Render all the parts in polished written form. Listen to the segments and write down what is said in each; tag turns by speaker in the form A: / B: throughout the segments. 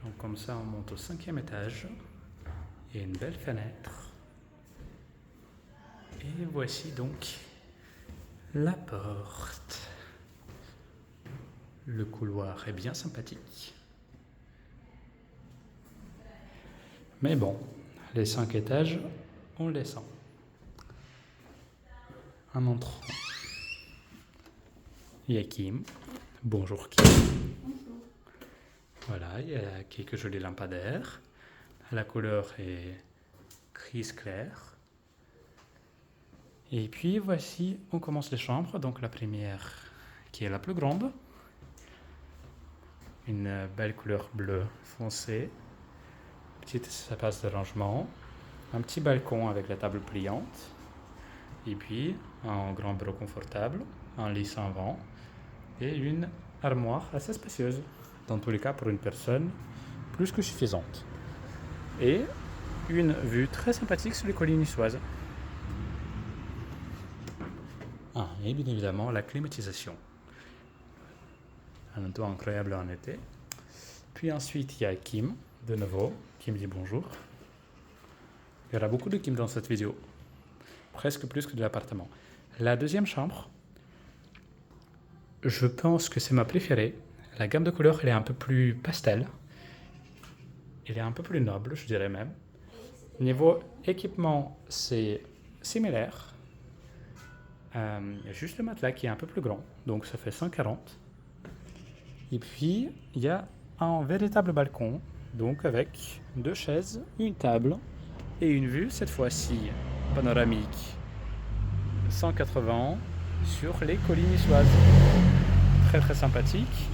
A: Donc comme ça, on monte au 5e étage. Il y a une belle fenêtre. Et voici donc la porte. Le couloir est bien sympathique. Mais bon, les 5 étages, on les sent. En entrant, il y a Kim. Bonjour Kim.
B: Bonjour.
A: Voilà, il y a quelques jolis lampadaires. La couleur est grise clair. Et puis voici, on commence les chambres. Donc la première qui est la plus grande. Une belle couleur bleu foncé. Petit espace de rangement. Un petit balcon avec la table pliante. Et puis un grand bureau confortable. Un lit sans vent. Et une armoire assez spacieuse. Dans tous les cas pour une personne plus que suffisante. Et une vue très sympathique sur les collines niçoises. Ah, et bien évidemment la climatisation. Un toit incroyable en été. Puis ensuite il y a Kim, de nouveau, qui me dit bonjour. Il y aura beaucoup de Kim dans cette vidéo. Presque plus que de l'appartement. La deuxième chambre, je pense que c'est ma préférée. La gamme de couleurs, elle est un peu plus pastel. Elle est un peu plus noble, je dirais même. Niveau équipement, c'est similaire. Il y a juste le matelas qui est un peu plus grand, donc ça fait 140. Et puis, il y a un véritable balcon, donc avec 2 chaises, une table et une vue, cette fois-ci panoramique 180 sur les collines niçoises. Très très sympathique.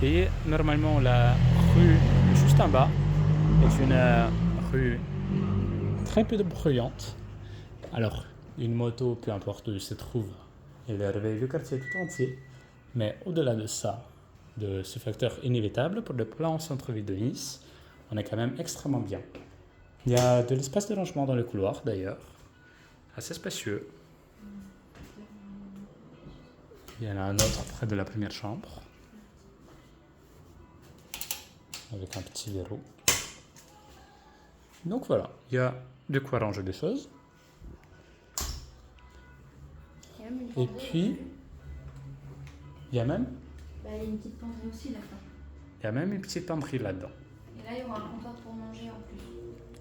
A: Et normalement, la rue juste en bas est une rue très peu bruyante. Alors, une moto, peu importe où elle se trouve, elle réveille le quartier tout entier. Mais au-delà de ça, de ce facteur inévitable pour le plan centre-ville de Nice, on est quand même extrêmement bien. Il y a de l'espace de rangement dans le couloir d'ailleurs, assez spacieux. Il y en a un autre près de la première chambre, avec un petit verrou. Donc voilà, il y a de quoi ranger des choses. Et puis, il y a même
B: Il y a une petite penderie aussi là-dedans.
A: une petite penderie là-dedans.
B: Et là, il y aura un comptoir pour manger en plus.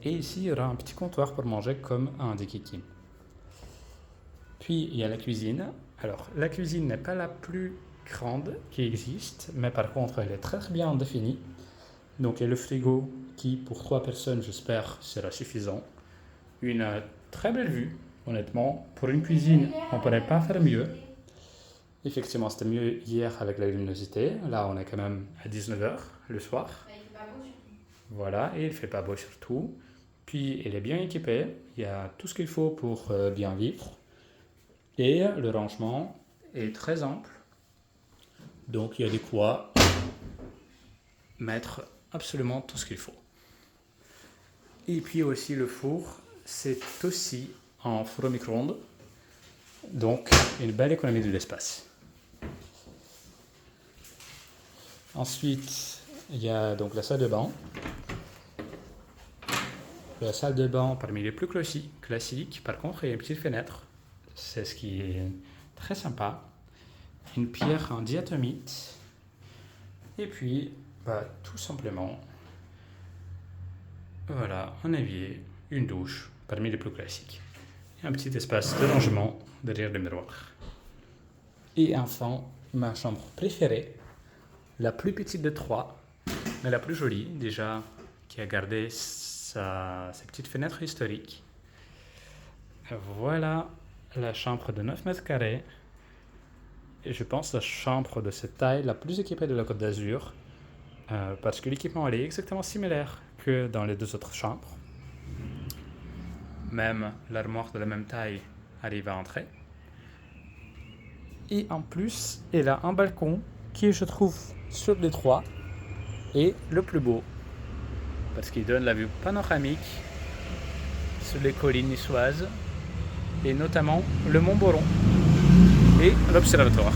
A: Et ici, il y aura un petit comptoir pour manger comme a indiqué Kim. Puis, il y a la cuisine. Alors, la cuisine n'est pas la plus grande qui existe, mais par contre, elle est très bien définie. Donc, il y a le frigo qui, pour 3 personnes, j'espère, sera suffisant. Une très belle vue, honnêtement. Pour une cuisine, on ne pourrait pas faire mieux. Effectivement, c'était mieux hier avec la luminosité. Là, on est quand même à 19h le soir.
B: Il fait pas beau surtout.
A: Voilà, et il ne fait pas beau surtout. Puis, elle est bien équipée. Il y a tout ce qu'il faut pour bien vivre. Et le rangement est très ample. Donc, il y a de quoi mettre absolument tout ce qu'il faut. Et puis aussi, le four, c'est aussi un four au micro-ondes. Donc, une belle économie de l'espace. Ensuite, il y a donc la salle de bain. La salle de bain, parmi les plus classiques, par contre, il y a une petite fenêtre. C'est ce qui est très sympa. Une pierre en diatomite. Et puis, tout simplement, voilà, un évier, une douche, parmi les plus classiques. Et un petit espace de rangement derrière le miroir. Et enfin, ma chambre préférée, la plus petite de 3, mais la plus jolie, déjà, qui a gardé ses petites fenêtres historiques. Voilà la chambre de 9 mètres carrés. Et je pense la chambre de cette taille la plus équipée de la Côte d'Azur. Parce que l'équipement elle est exactement similaire que dans les 2 autres chambres. Même l'armoire de la même taille arrive à entrer. Et en plus, elle a un balcon qui, je trouve, sur les 3, est le plus beau. Parce qu'il donne la vue panoramique sur les collines niçoises et notamment le Mont Boron et l'observatoire.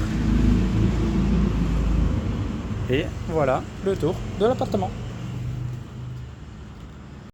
A: Et voilà le tour de l'appartement.